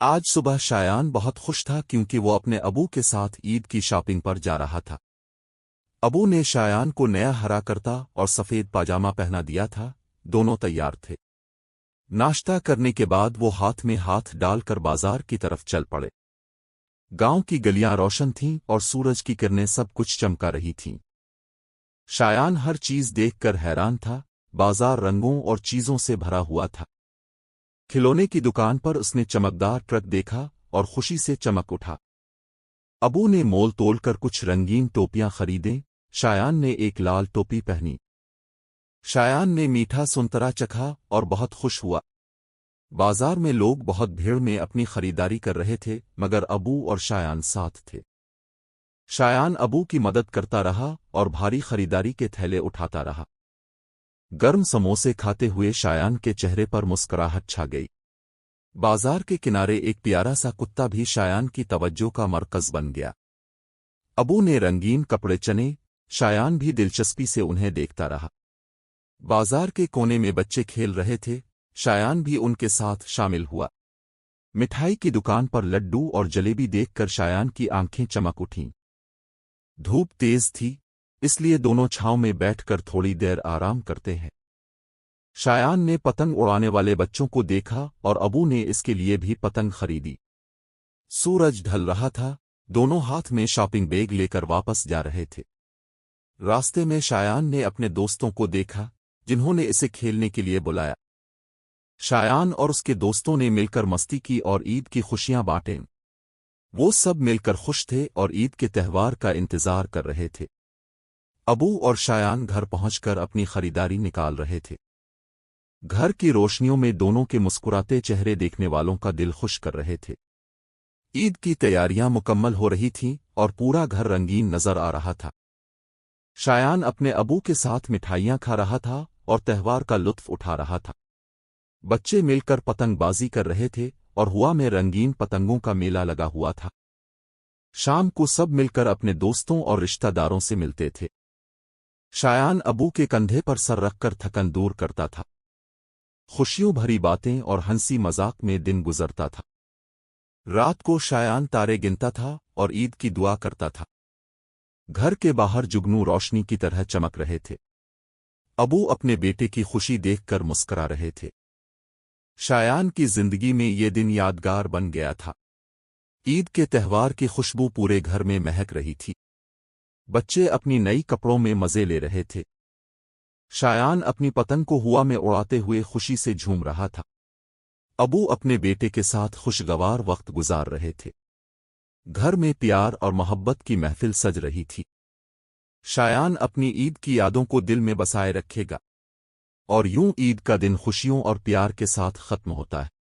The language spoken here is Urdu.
آج صبح شایان بہت خوش تھا کیونکہ وہ اپنے ابو کے ساتھ عید کی شاپنگ پر جا رہا تھا۔ ابو نے شایان کو نیا ہرا کرتا اور سفید پاجامہ پہنا دیا تھا، دونوں تیار تھے۔ ناشتہ کرنے کے بعد وہ ہاتھ میں ہاتھ ڈال کر بازار کی طرف چل پڑے۔ گاؤں کی گلیاں روشن تھیں اور سورج کی کرنیں سب کچھ چمکا رہی تھیں۔ شایان ہر چیز دیکھ کر حیران تھا، بازار رنگوں اور چیزوں سے بھرا ہوا تھا۔ کھلونے کی دکان پر اس نے چمکدار ٹرک دیکھا اور خوشی سے چمک اٹھا۔ ابو نے مول تول کر کچھ رنگین ٹوپیاں خریدیں، شایان نے ایک لال ٹوپی پہنی۔ شایان نے میٹھا سنترا چکھا اور بہت خوش ہوا۔ بازار میں لوگ بہت بھیڑ میں اپنی خریداری کر رہے تھے مگر ابو اور شایان ساتھ تھے۔ شایان ابو کی مدد کرتا رہا اور بھاری خریداری کے تھیلے اٹھاتا رہا۔ گرم سموسے کھاتے ہوئے شایان کے چہرے پر مسکراہٹ چھا گئی۔ بازار کے کنارے ایک پیارا سا کتا بھی شایان کی توجہ کا مرکز بن گیا۔ ابو نے رنگین کپڑے چنے، شایان بھی دلچسپی سے انہیں دیکھتا رہا۔ بازار کے کونے میں بچے کھیل رہے تھے، شایان بھی ان کے ساتھ شامل ہوا۔ مٹھائی کی دکان پر لڈو اور جلیبی دیکھ کر شایان کی آنکھیں چمک اٹھیں۔ دھوپ تیز تھی، اس لیے دونوں چھاؤں میں بیٹھ کر تھوڑی دیر آرام کرتے ہیں۔ شایان نے پتنگ اڑانے والے بچوں کو دیکھا اور ابو نے اس کے لیے بھی پتنگ خریدی۔ سورج ڈھل رہا تھا، دونوں ہاتھ میں شاپنگ بیگ لے کر واپس جا رہے تھے۔ راستے میں شایان نے اپنے دوستوں کو دیکھا جنہوں نے اسے کھیلنے کے لیے بلایا۔ شایان اور اس کے دوستوں نے مل کر مستی کی اور عید کی خوشیاں بانٹیں۔ وہ سب مل کر خوش تھے اور عید کے تہوار کا انتظار کر رہے تھے۔ ابو اور شایان گھر پہنچ کر اپنی خریداری نکال رہے تھے۔ گھر کی روشنیوں میں دونوں کے مسکراتے چہرے دیکھنے والوں کا دل خوش کر رہے تھے۔ عید کی تیاریاں مکمل ہو رہی تھیں اور پورا گھر رنگین نظر آ رہا تھا۔ شایان اپنے ابو کے ساتھ مٹھائیاں کھا رہا تھا اور تہوار کا لطف اٹھا رہا تھا۔ بچے مل کر پتنگ بازی کر رہے تھے اور ہوا میں رنگین پتنگوں کا میلہ لگا ہوا تھا۔ شام کو سب مل کر اپنے دوستوں اور رشتہ داروں سے ملتے تھے۔ شایان ابو کے کندھے پر سر رکھ کر تھکن دور کرتا تھا۔ خوشیوں بھری باتیں اور ہنسی مذاق میں دن گزرتا تھا۔ رات کو شایان تارے گنتا تھا اور عید کی دعا کرتا تھا۔ گھر کے باہر جگنو روشنی کی طرح چمک رہے تھے۔ ابو اپنے بیٹے کی خوشی دیکھ کر مسکرا رہے تھے۔ شایان کی زندگی میں یہ دن یادگار بن گیا تھا۔ عید کے تہوار کی خوشبو پورے گھر میں مہک رہی تھی۔ بچے اپنی نئی کپڑوں میں مزے لے رہے تھے۔ شایان اپنی پتنگ کو ہوا میں اڑاتے ہوئے خوشی سے جھوم رہا تھا۔ ابو اپنے بیٹے کے ساتھ خوشگوار وقت گزار رہے تھے۔ گھر میں پیار اور محبت کی محفل سج رہی تھی۔ شایان اپنی عید کی یادوں کو دل میں بسائے رکھے گا، اور یوں عید کا دن خوشیوں اور پیار کے ساتھ ختم ہوتا ہے۔